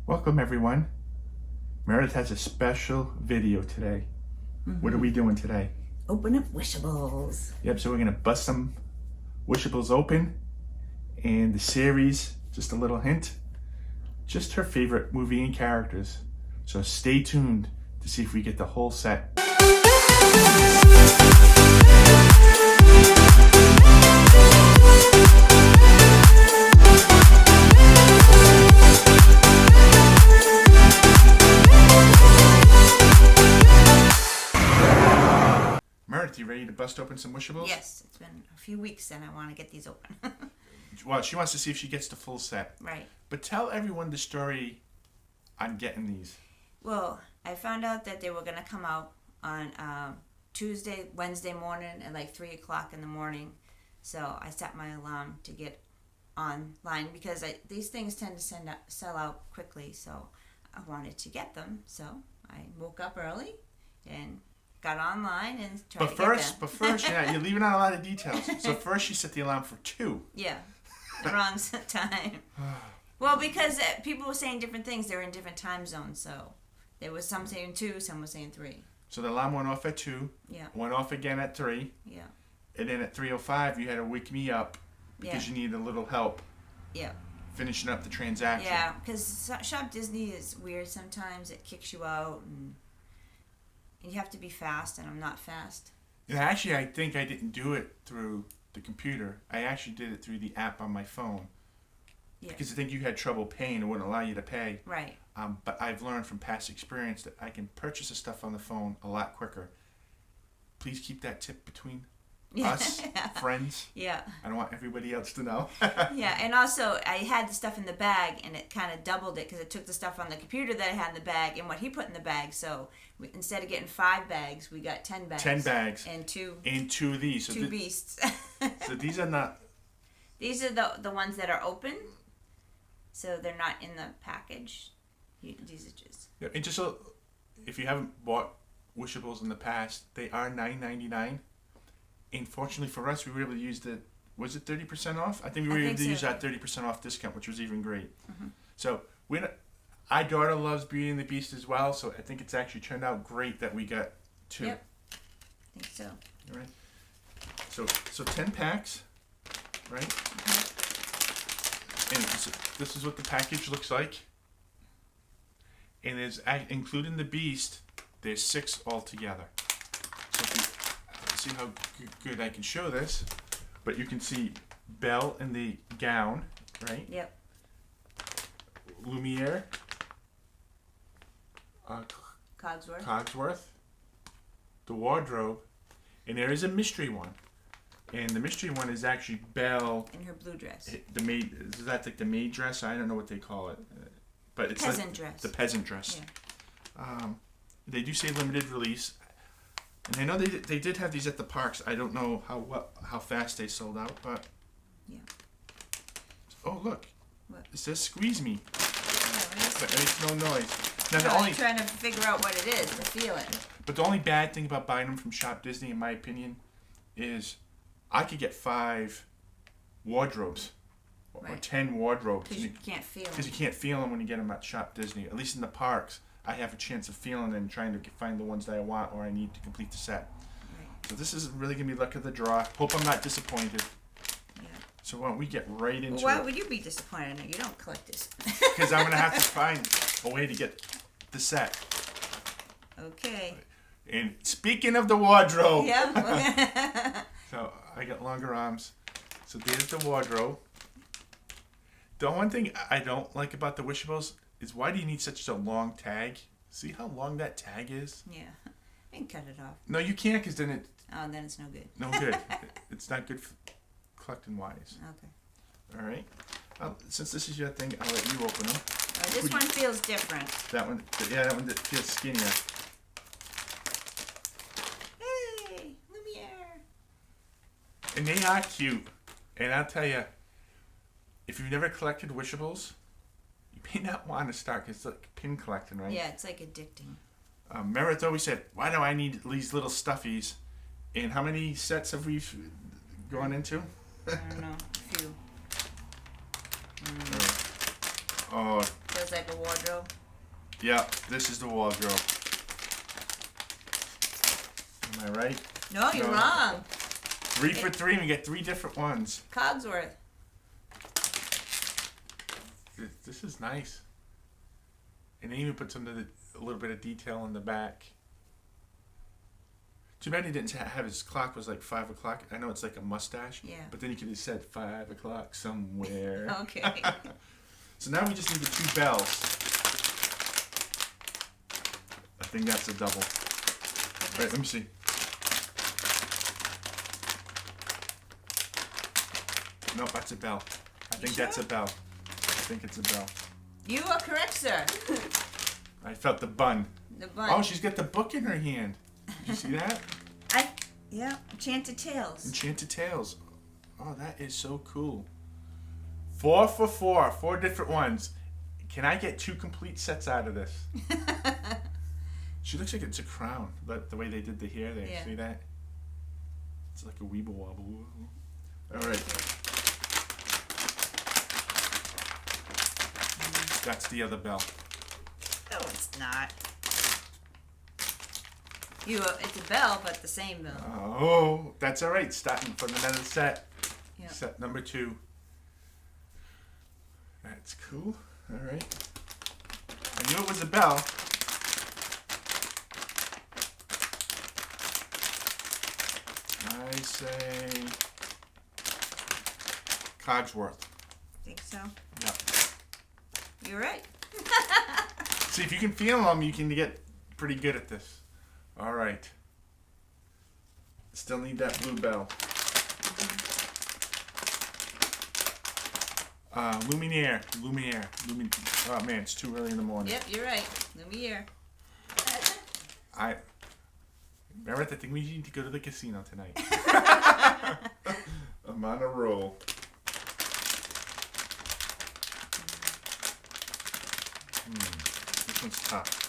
Welcome everyone. Meredith has a special video today. What are we doing today? Open up Wishables. Yep, so we're gonna bust some Wishables open, and the series, just a little hint, just her favorite movie and characters. So stay tuned to see if we get the whole set. Meredith, you ready to bust open some Wishables? Yes, it's been a few weeks and I want to get these open. Well, she wants to see if she gets the full set. Right. But tell everyone the story on getting these. Well, I found out that they were going to come out on Wednesday morning at like 3 o'clock in the morning. So I set my alarm to get online because these things tend to sell out quickly. So I wanted to get them. So I woke up early and got online and tried to get them. But first, yeah, you're leaving out a lot of details. So first she set the alarm for 2. Yeah, the wrong time. Well, because people were saying different things. They were in different time zones. So there was some saying 2, some were saying 3. So the alarm went off at 2. Yeah. Went off again at 3. Yeah. And then at 3:05 you had to wake me up because you needed a little help. Yeah. Finishing up the transaction. Yeah, because Shop Disney is weird sometimes. It kicks you out and you have to be fast, and I'm not fast. And actually, I think I didn't do it through the computer. I actually did it through the app on my phone. Yeah. Because I think you had trouble paying. It wouldn't allow you to pay. Right. But I've learned from past experience that I can purchase the stuff on the phone a lot quicker. Please keep that tip between us, friends. Yeah. I don't want everybody else to know. Yeah, and also I had the stuff in the bag, and it kind of doubled it because it took the stuff on the computer that I had in the bag and what he put in the bag. So instead of getting 5 bags, we got 10 bags. 10 bags. And 2. And 2 of these. So 2 beasts. So these are not. These are the ones that are open, so they're not in the package. These are just. Yeah, and just so, if you haven't bought Wishables in the past, they are $9.99. And fortunately for us, we were able to use was it 30% off? I think we were able to use that 30% off discount, which was even great. Mm-hmm. So our daughter loves Beauty and the Beast as well, so I think it's actually turned out great that we got 2. Yep. I think so. All right. So 10 packs, right? Mm-hmm. And this is what the package looks like. And there's, including the Beast, there's 6 altogether. So if you see how good I can show this, but you can see Belle in the gown, right? Yep. Lumiere, Cogsworth, the wardrobe, and there is a mystery one, and the mystery one is actually Belle in her blue dress. The maid, is that like the maid dress? I don't know what they call it, but it's peasant like dress. The peasant dress. Yeah. They do say limited release. And I know they did have these at the parks. I don't know how fast they sold out, but yeah. Oh look, what? It says "squeeze me," but it makes no noise. Now I'm trying to figure out what it is, the feeling. But the only bad thing about buying them from Shop Disney, in my opinion, is I could get 5 wardrobes or 10 wardrobes because you can't feel them. Because you can't feel them when you get them at Shop Disney. At least in the parks, I have a chance of feeling them and trying to find the ones that I want or I need to complete the set. Right. So this is really going to be luck of the draw. Hope I'm not disappointed. Yeah. So why don't we get right into it? Why would you be disappointed? No, you don't collect this. Because I'm going to have to find a way to get the set. Okay. And speaking of the wardrobe. Yep. So I got longer arms. So there's the wardrobe. The one thing I don't like about the Wishables is why do you need such a long tag? See how long that tag is? Yeah. I can cut it off. No, you can't because then it... Oh, then it's no good. No good. It's not good for collecting wise. Okay. All right. Since this is your thing, I'll let you open them. This one feels different. That one, yeah, that one feels skinnier. Hey, Lumiere. And they are cute. And I'll tell you, if you've never collected Wishables, you may not want to start because it's like pin collecting, right? Yeah, it's like addicting. Meredith always said, why do I need these little stuffies? And how many sets have we gone into? I don't know. A few. Oh. Feels like a wardrobe. Yeah, this is the wardrobe. Am I right? No, you're wrong. 3 for 3, and we get 3 different ones. Cogsworth. This is nice. And they even put a little bit of detail in the back. Too bad he didn't have his clock was like 5 o'clock. I know it's like a mustache. Yeah. But then he could have said 5 o'clock somewhere. Okay. So now we just need the 2 bells. I think that's a double. Wait, let me see. No, that's a bell. I think that's a bell. I think it's a bell. You are correct, sir. I felt the bun. The bun. Oh, she's got the book in her hand. Did you see that? Yeah, Enchanted Tales. Enchanted Tales. Oh, that is so cool. 4 for 4. 4 different ones. Can I get 2 complete sets out of this? She looks like it's a crown. But the way they did the hair there. Yeah. See that? It's like a weeble wobble. All right. That's the other bell. No, it's not. It's a bell, but the same bell. Oh, that's all right. Starting from another set. Yep. Set number 2. That's cool. All right. I knew it was a bell. I say Cogsworth. Think so? Yep. You're right. See, if you can feel them, you can get pretty good at this. All right. Still need that blue bell. Lumiere. Oh man, it's too early in the morning. Yep, you're right. Lumiere. Remember, I think we need to go to the casino tonight. I'm on a roll. This one's tough.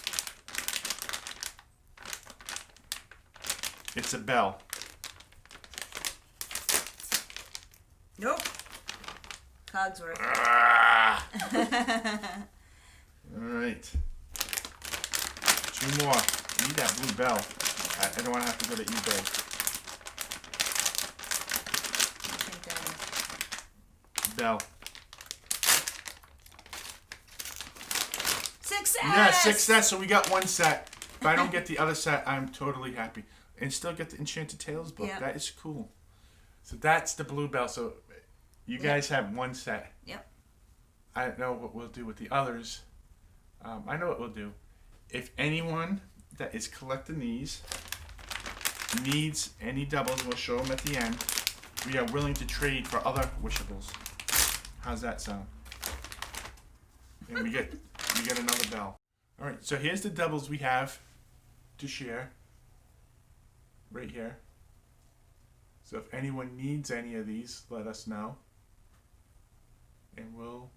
It's a bell. Nope. Cogsworth. All right. 2 more. I need that blue bell. I don't want to have to go to eBay. I think that is. Bell. Success! Yeah, success. So we got 1 set. If I don't get the other set, I'm totally happy. And still get the Enchanted Tales book. Yep. That is cool. So that's the blue bell. So you guys have 1 set. Yep. I don't know what we'll do with the others. I know what we'll do. If anyone that is collecting these needs any doubles, we'll show them at the end. We are willing to trade for other Wishables. How's that sound? And we get another bell. All right, so here's the doubles we have to share. Right here. So if anyone needs any of these, let us know. And we'll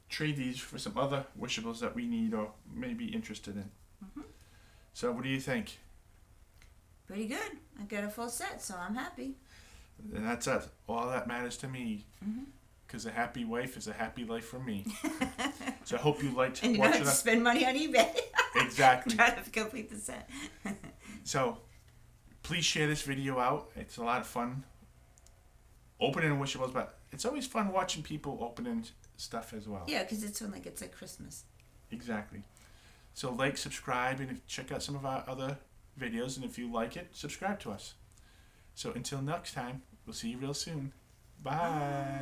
trade these for some other Wishables that we need or may be interested in. Mm-hmm. So what do you think? Pretty good. I got a full set, so I'm happy. And that's it. All that matters to me. Mm-hmm. Because a happy wife is a happy life for me. So I hope you liked and you don't watching have to us. spend money on eBay. Exactly. Try to complete the set. So please share this video out. It's a lot of fun opening Wishables, but it's always fun watching people opening stuff as well. Yeah, because it's like Christmas. Exactly. So like, subscribe, and check out some of our other videos. And if you like it, subscribe to us. So until next time, we'll see you real soon. Bye.